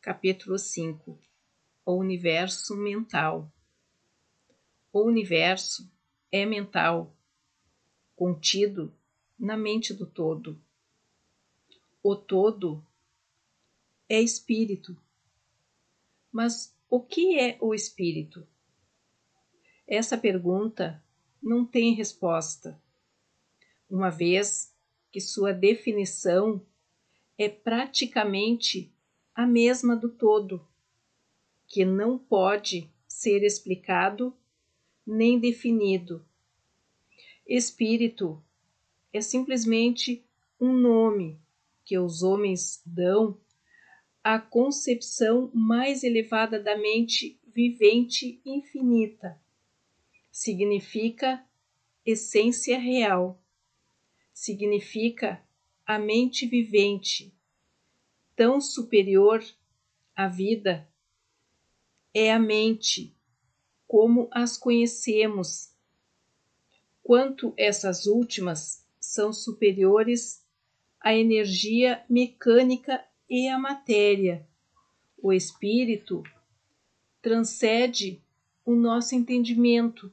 Capítulo 5. O universo mental. O universo é mental, contido na mente do todo. O todo é espírito. Mas o que é o espírito? Essa pergunta não tem resposta, uma vez que sua definição é praticamente a mesma do todo, que não pode ser explicado nem definido. Espírito é simplesmente um nome que os homens dão à concepção mais elevada da mente vivente infinita. Significa essência real. Significa a mente vivente, tão superior à vida. É a mente, como as conhecemos, quanto essas últimas são superiores à energia mecânica e à matéria. O espírito transcende o nosso entendimento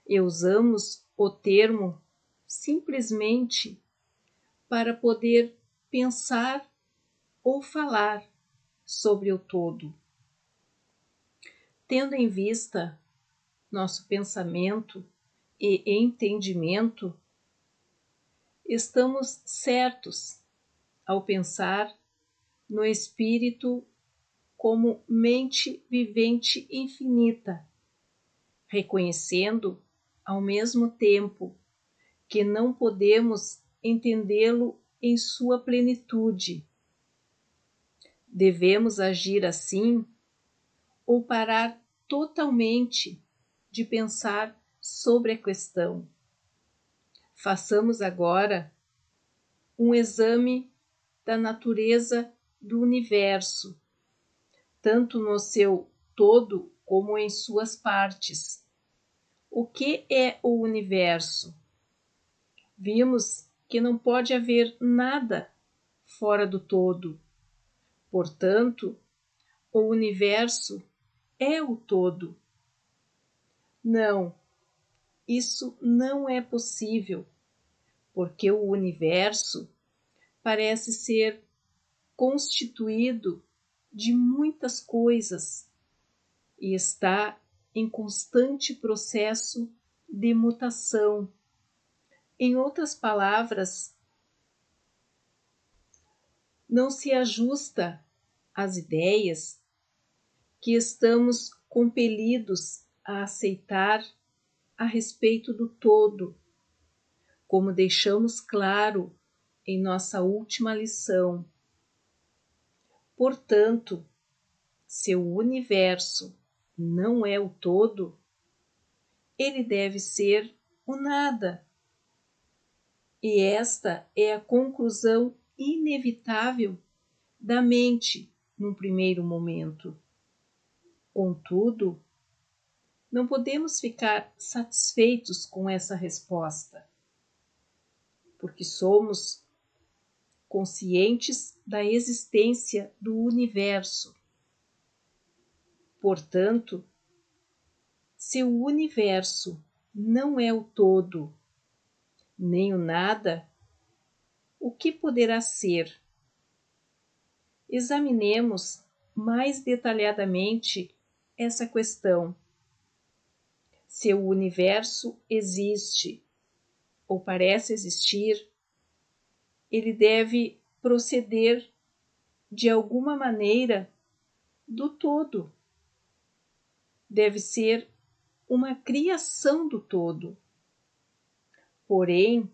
e usamos o termo simplesmente para poder pensar ou falar sobre o todo. Tendo em vista nosso pensamento e entendimento, estamos certos ao pensar no espírito como mente vivente infinita, reconhecendo ao mesmo tempo que não podemos entendê-lo em sua plenitude. Devemos agir assim ou parar totalmente de pensar sobre a questão. Façamos agora um exame da natureza do universo, tanto no seu todo como em suas partes. O que é o universo? Vimos que não pode haver nada fora do todo. Portanto, o universo é o todo. Não, isso não é possível, porque o universo parece ser constituído de muitas coisas e está em constante processo de mutação. Em outras palavras, não se ajusta às ideias que estamos compelidos a aceitar a respeito do todo, como deixamos claro em nossa última lição. Portanto, se o universo não é o todo, ele deve ser o nada. E esta é a conclusão inevitável da mente num primeiro momento. Contudo, não podemos ficar satisfeitos com essa resposta, porque somos conscientes da existência do universo. Portanto, se o universo não é o todo, nem o nada, o que poderá ser? Examinemos mais detalhadamente essa questão. Se o universo existe ou parece existir, ele deve proceder de alguma maneira do todo. Deve ser uma criação do todo. Porém,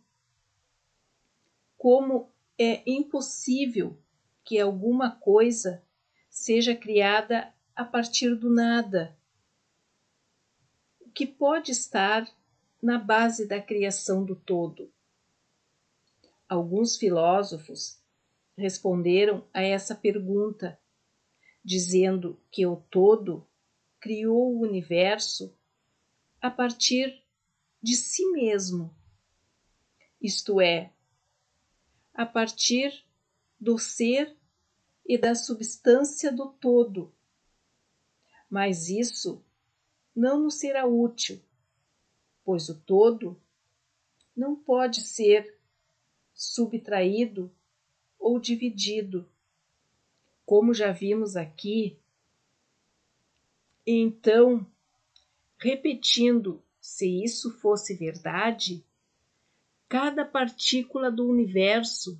como é impossível que alguma coisa seja criada a partir do nada, o que pode estar na base da criação do todo? Alguns filósofos responderam a essa pergunta, dizendo que o todo criou o universo a partir de si mesmo, isto é, a partir do ser e da substância do todo. Mas isso não nos será útil, pois o todo não pode ser subtraído ou dividido, como já vimos aqui. Então, repetindo, se isso fosse verdade, cada partícula do universo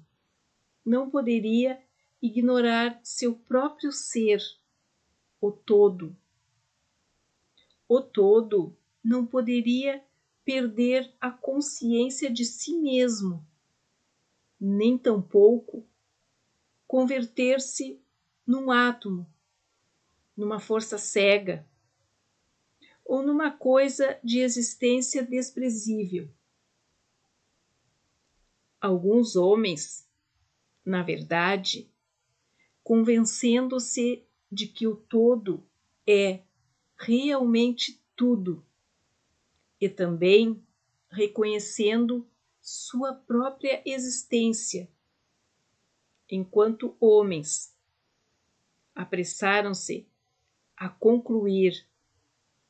não poderia ignorar seu próprio ser, o todo. O todo não poderia perder a consciência de si mesmo, nem tampouco converter-se num átomo, numa força cega, ou numa coisa de existência desprezível. Alguns homens, na verdade, convencendo-se de que o todo é realmente tudo, e também reconhecendo sua própria existência enquanto homens, apressaram-se a concluir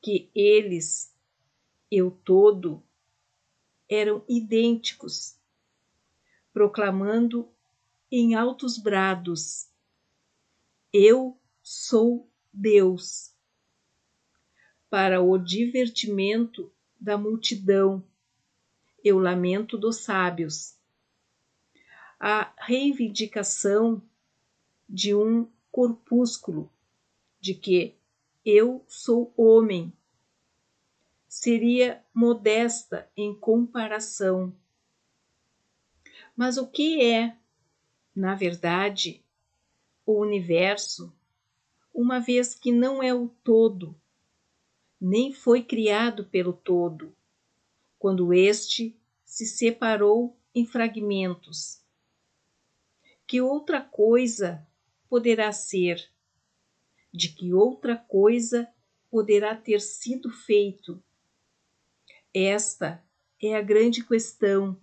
que eles e o todo eram idênticos, proclamando em altos brados: eu sou Deus, para o divertimento da multidão e o lamento dos sábios. A reivindicação de um corpúsculo de que eu sou homem seria modesta em comparação. Mas o que é, na verdade, o universo, uma vez que não é o todo, nem foi criado pelo todo, quando este se separou em fragmentos? Que outra coisa poderá ser? De que outra coisa poderá ter sido feito? Esta é a grande questão.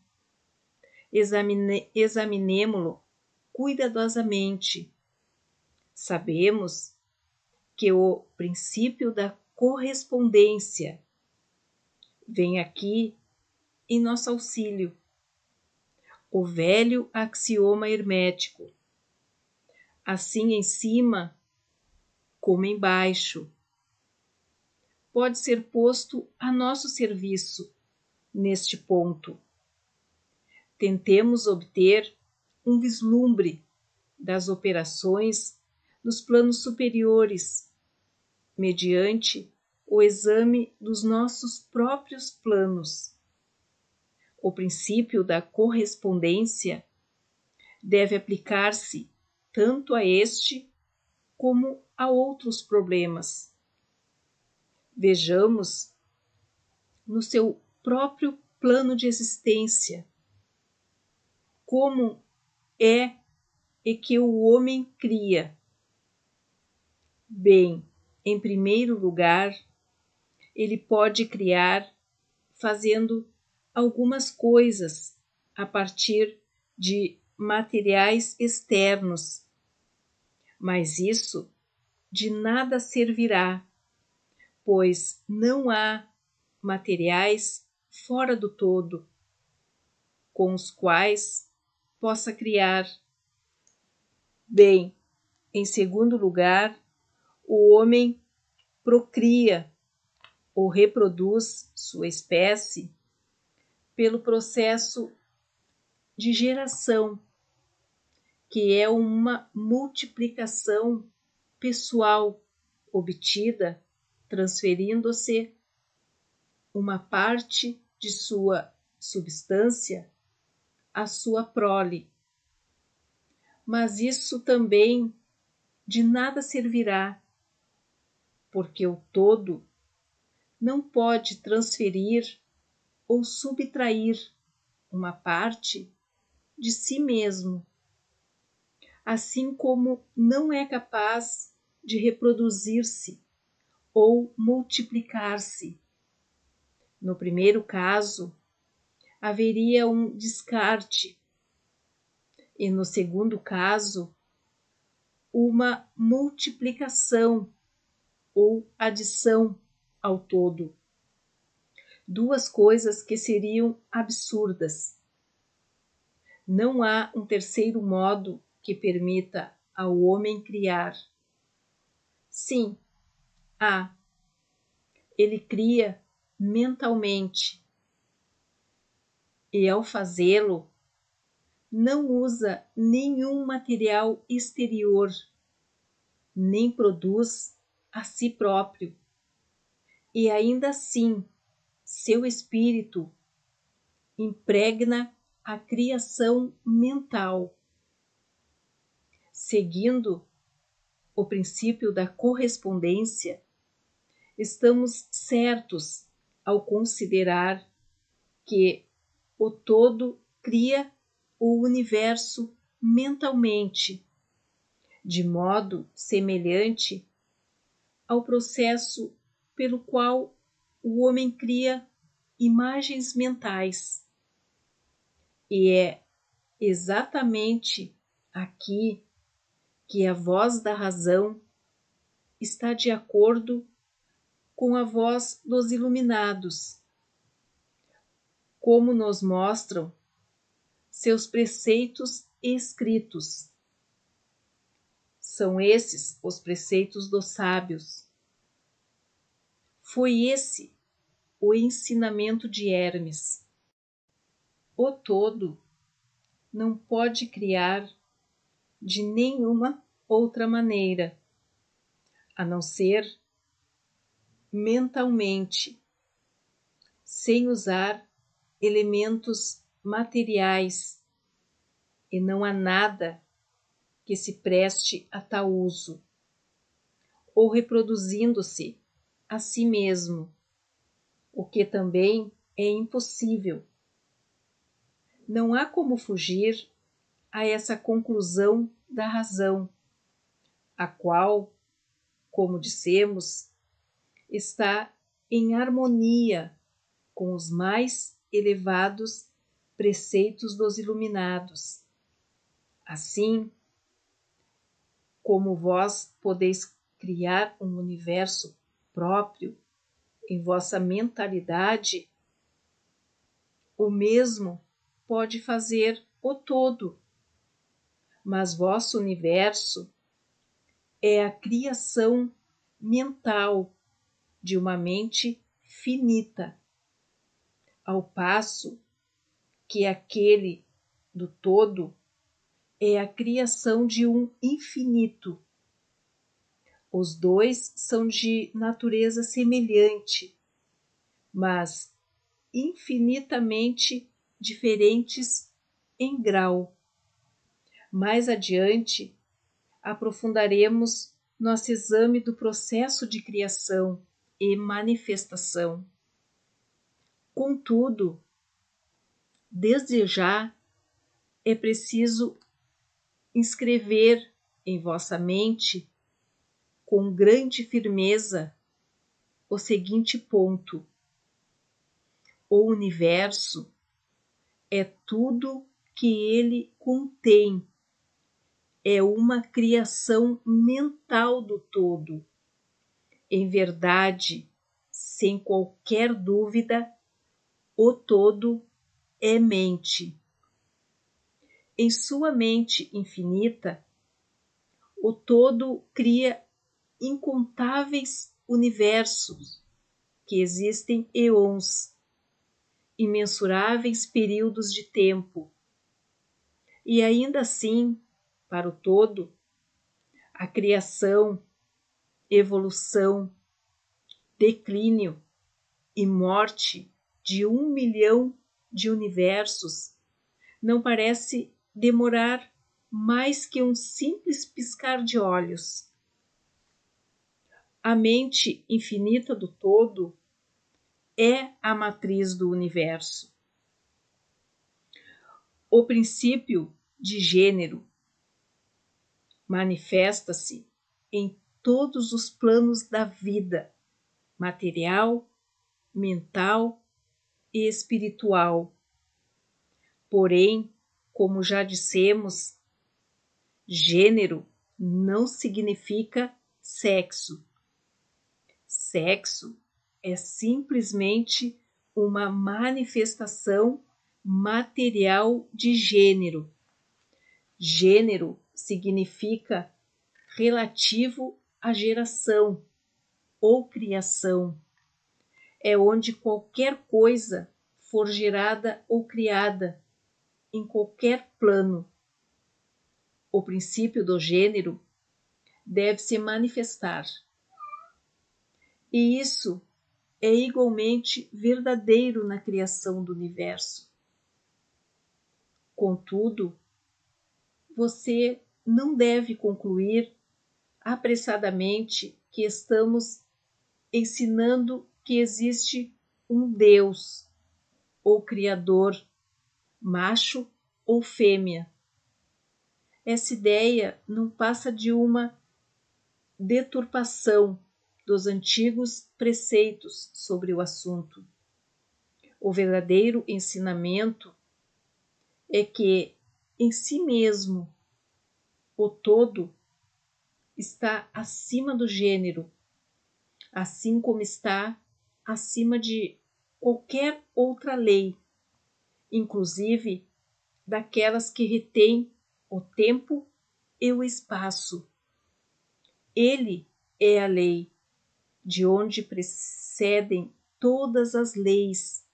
Examinemo-lo cuidadosamente. Sabemos que o princípio da correspondência vem aqui em nosso auxílio. O velho axioma hermético: assim em cima como embaixo, pode ser posto a nosso serviço neste ponto. Tentemos obter um vislumbre das operações nos planos superiores, mediante o exame dos nossos próprios planos. O princípio da correspondência deve aplicar-se tanto a este como a outros problemas. Vejamos no seu próprio plano de existência como é e que o homem cria. Bem, em primeiro lugar, ele pode criar fazendo algumas coisas a partir de materiais externos, mas isso de nada servirá, pois não há materiais fora do todo com os quais possa criar. Bem, em segundo lugar, o homem procria ou reproduz sua espécie pelo processo de geração, que é uma multiplicação pessoal obtida transferindo-se uma parte de sua substância à sua prole. Mas isso também de nada servirá, porque o todo não pode transferir ou subtrair uma parte de si mesmo, assim como não é capaz de reproduzir-se ou multiplicar-se. No primeiro caso, haveria um descarte, e no segundo caso, uma multiplicação ou adição ao todo. Duas coisas que seriam absurdas. Não há um terceiro modo que permita ao homem criar. Sim, há. Ele cria mentalmente. E ao fazê-lo, não usa nenhum material exterior, nem produz a si próprio. E ainda assim, seu espírito impregna a criação mental, seguindo o princípio da correspondência. Estamos certos ao considerar que o todo cria o universo mentalmente, de modo semelhante ao processo pelo qual o homem cria imagens mentais. E é exatamente aqui que a voz da razão está de acordo com a voz dos iluminados, como nos mostram seus preceitos escritos. São esses os preceitos dos sábios. Foi esse o ensinamento de Hermes. O todo não pode criar de nenhuma outra maneira, a não ser mentalmente, sem usar elementos materiais, e não há nada que se preste a tal uso, ou reproduzindo-se a si mesmo, o que também é impossível. Não há como fugir a essa conclusão da razão, a qual, como dissemos, está em harmonia com os mais elevados preceitos dos iluminados. Assim, como vós podeis criar um universo próprio em vossa mentalidade, o mesmo pode fazer o todo. Mas vosso universo é a criação mental de uma mente finita, ao passo que aquele do todo é a criação de um infinito. Os dois são de natureza semelhante, mas infinitamente diferentes em grau. Mais adiante, aprofundaremos nosso exame do processo de criação e manifestação. Contudo, desde já é preciso inscrever em vossa mente com grande firmeza o seguinte ponto: o universo é tudo que ele contém, é uma criação mental do todo. Em verdade, sem qualquer dúvida, o todo é mente. Em sua mente infinita, o todo cria incontáveis universos que existem eons, imensuráveis períodos de tempo. E ainda assim, para o todo, a criação, evolução, declínio e morte de 1 milhão de universos não parece demorar mais que um simples piscar de olhos. A mente infinita do todo é a matriz do universo. O princípio de gênero manifesta-se em todos os planos da vida, material, mental e espiritual. Porém, como já dissemos, gênero não significa sexo. Sexo é simplesmente uma manifestação material de gênero. Gênero significa relativo à geração ou criação. É onde qualquer coisa for gerada ou criada, em qualquer plano. O princípio do gênero deve se manifestar. E isso é igualmente verdadeiro na criação do universo. Contudo, você não deve concluir apressadamente que estamos ensinando que existe um Deus ou Criador, macho ou fêmea. Essa ideia não passa de uma deturpação dos antigos preceitos sobre o assunto. O verdadeiro ensinamento é que, em si mesmo, o todo está acima do gênero, assim como está acima de qualquer outra lei, inclusive daquelas que retêm o tempo e o espaço. Ele é a lei, de onde precedem todas as leis,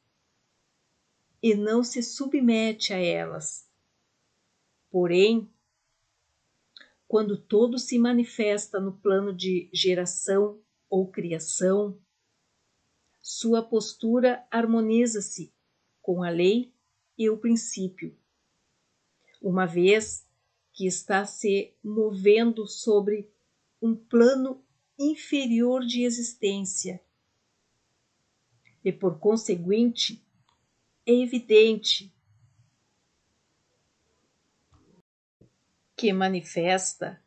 e não se submete a elas. Porém, quando todo se manifesta no plano de geração ou criação, sua postura harmoniza-se com a lei e o princípio, uma vez que está se movendo sobre um plano inferior de existência. E, por conseguinte, é evidente que manifesta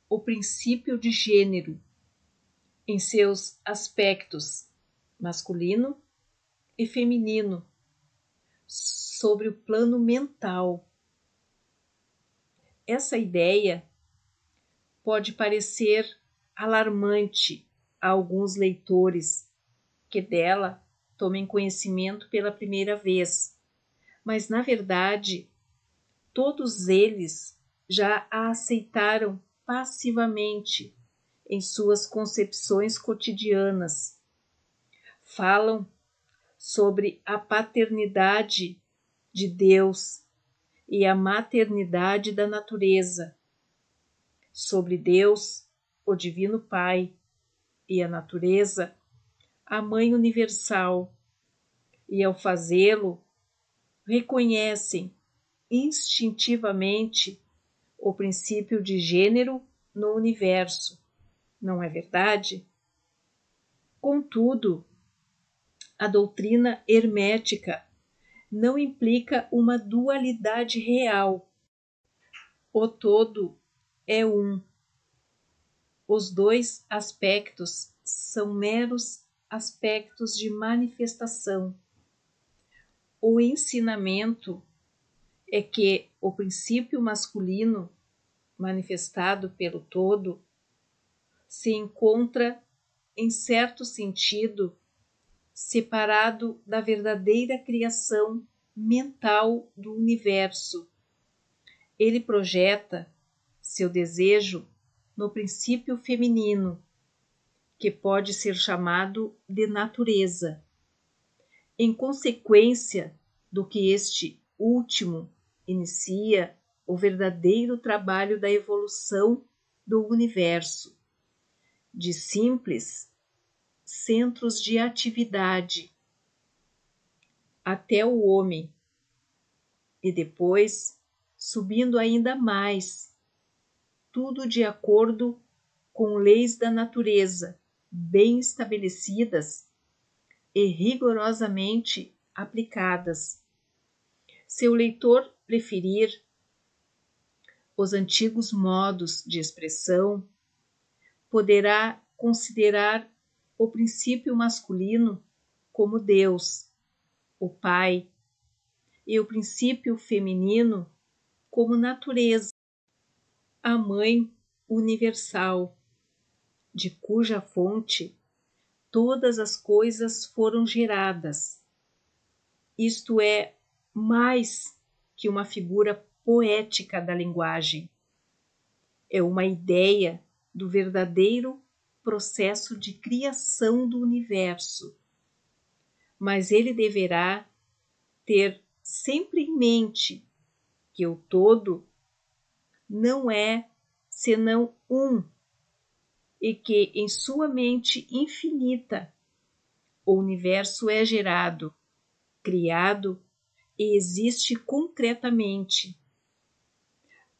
o princípio de gênero em seus aspectos masculino e feminino sobre o plano mental. Essa ideia pode parecer alarmante a alguns leitores que dela tomem conhecimento pela primeira vez, mas na verdade todos eles já a aceitaram passivamente em suas concepções cotidianas. Falam sobre a paternidade de Deus e a maternidade da natureza, sobre Deus, o Divino Pai, e a natureza, a Mãe Universal, e ao fazê-lo, reconhecem instintivamente o princípio de gênero no universo, não é verdade? Contudo, a doutrina hermética não implica uma dualidade real. O todo é um. Os dois aspectos são meros aspectos de manifestação. O ensinamento é que o princípio masculino, manifestado pelo todo, se encontra, em certo sentido, separado da verdadeira criação mental do universo. Ele projeta seu desejo no princípio feminino, que pode ser chamado de natureza. Em consequência do que este último inicia o verdadeiro trabalho da evolução do universo, de simples centros de atividade até o homem, e depois subindo ainda mais, tudo de acordo com leis da natureza bem estabelecidas e rigorosamente aplicadas. Se o leitor preferir os antigos modos de expressão, poderá considerar o princípio masculino como Deus, o Pai, e o princípio feminino como natureza, a mãe universal, de cuja fonte todas as coisas foram geradas. Isto é mais que uma figura poética da linguagem. É uma ideia do verdadeiro processo de criação do universo. Mas ele deverá ter sempre em mente que o todo não é senão um, e que em sua mente infinita o universo é gerado, criado e existe concretamente.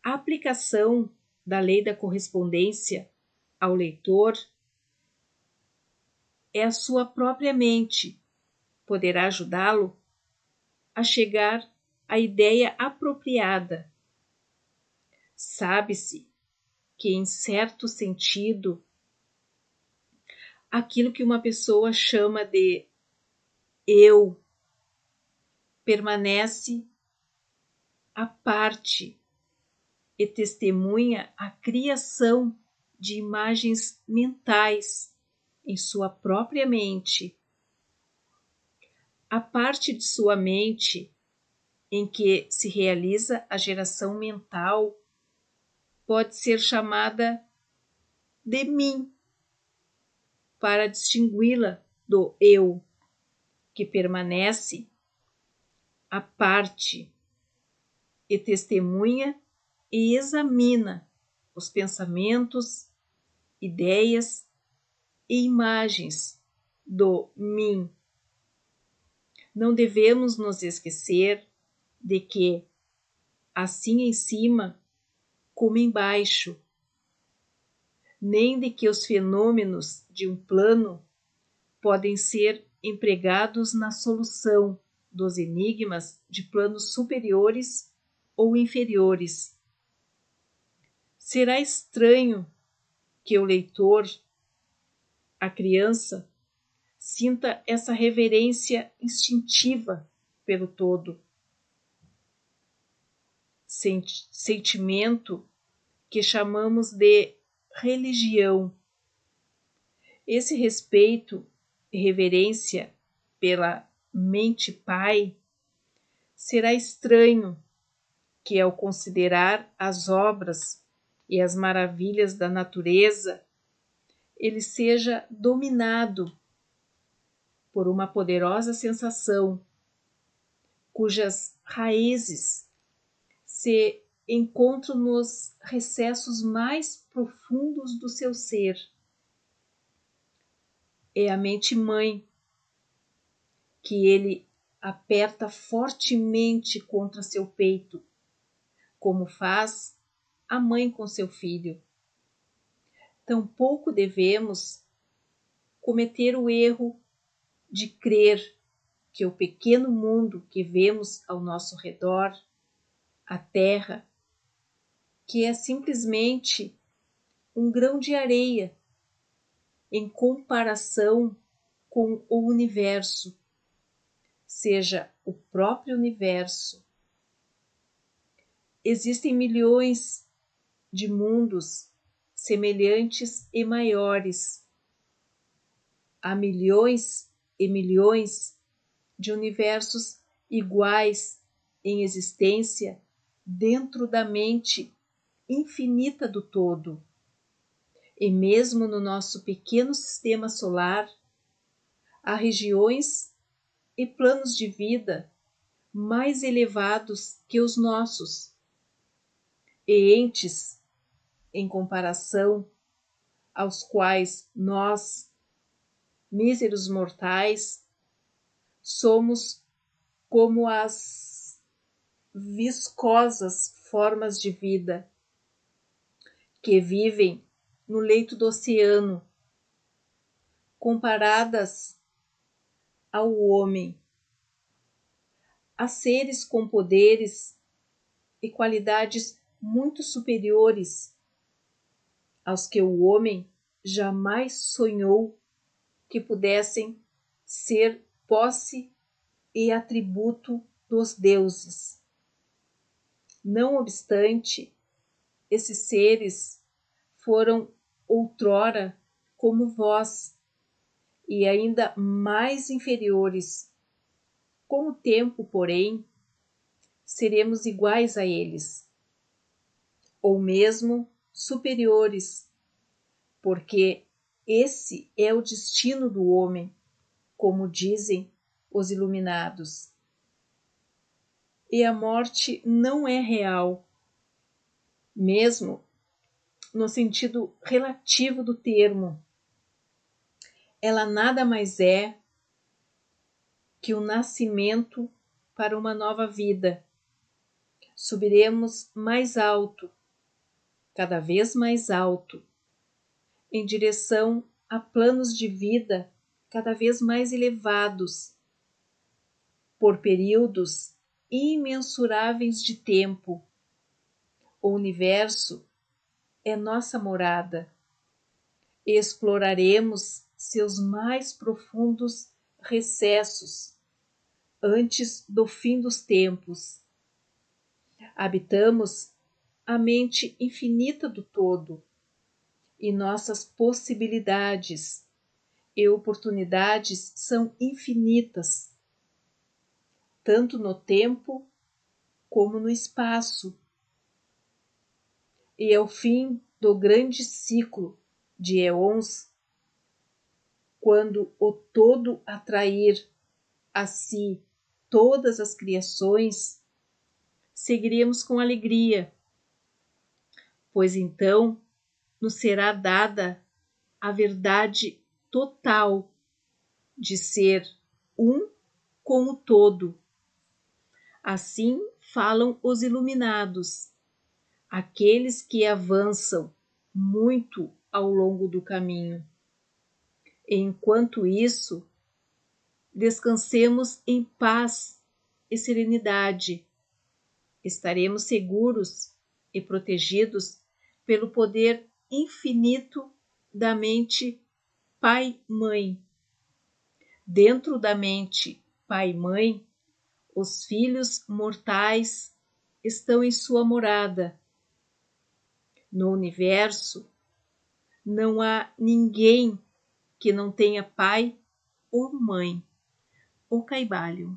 A aplicação da lei da correspondência ao leitor é a sua própria mente, poderá ajudá-lo a chegar à ideia apropriada. Sabe-se que, em certo sentido, aquilo que uma pessoa chama de eu permanece à parte e testemunha a criação de imagens mentais em sua própria mente. A parte de sua mente em que se realiza a geração mental pode ser chamada de mim, para distingui-la do eu, que permanece à parte e testemunha e examina os pensamentos, ideias e imagens do mim. Não devemos nos esquecer de que, assim em cima como embaixo, nem de que os fenômenos de um plano podem ser empregados na solução dos enigmas de planos superiores ou inferiores. Será estranho que o leitor, a criança, sinta essa reverência instintiva pelo todo. Sentimento que chamamos de religião. Esse respeito e reverência pela mente pai será estranho que, ao considerar as obras e as maravilhas da natureza, ele seja dominado por uma poderosa sensação, cujas raízes se encontram nos recessos mais profundos do seu ser. É a mente mãe que ele aperta fortemente contra seu peito, como faz a mãe com seu filho. Tampouco devemos cometer o erro de crer que o pequeno mundo que vemos ao nosso redor, a Terra, que é simplesmente um grão de areia em comparação com o universo, seja o próprio universo. Existem milhões de mundos semelhantes e maiores. Há milhões e milhões de universos iguais em existência dentro da mente infinita do todo. E mesmo no nosso pequeno sistema solar, há regiões e planos de vida mais elevados que os nossos, e entes, em comparação, aos quais nós, míseros mortais, somos como as viscosas formas de vida que vivem no leito do oceano, comparadas ao homem. Há seres com poderes e qualidades muito superiores aos que o homem jamais sonhou que pudessem ser posse e atributo dos deuses. Não obstante, esses seres foram outrora como vós, e ainda mais inferiores. Com o tempo, porém, seremos iguais a eles, ou mesmo superiores, porque esse é o destino do homem, como dizem os iluminados. E a morte não é real, mesmo no sentido relativo do termo. Ela nada mais é que o nascimento para uma nova vida. Subiremos mais alto, cada vez mais alto, em direção a planos de vida cada vez mais elevados, por períodos imensuráveis de tempo. O universo é nossa morada. Exploraremos seus mais profundos recessos antes do fim dos tempos. Habitamos a mente infinita do todo e nossas possibilidades e oportunidades são infinitas, tanto no tempo como no espaço. E ao fim do grande ciclo de éons, quando o todo atrair a si todas as criações, seguiremos com alegria, pois então nos será dada a verdade total de ser um com o todo. Assim falam os iluminados, aqueles que avançam muito ao longo do caminho. Enquanto isso, descansemos em paz e serenidade. Estaremos seguros e protegidos pelo poder infinito da mente Pai-Mãe. Dentro da mente Pai-Mãe, os filhos mortais estão em sua morada. No universo, não há ninguém que não tenha pai ou mãe. O Caibalho.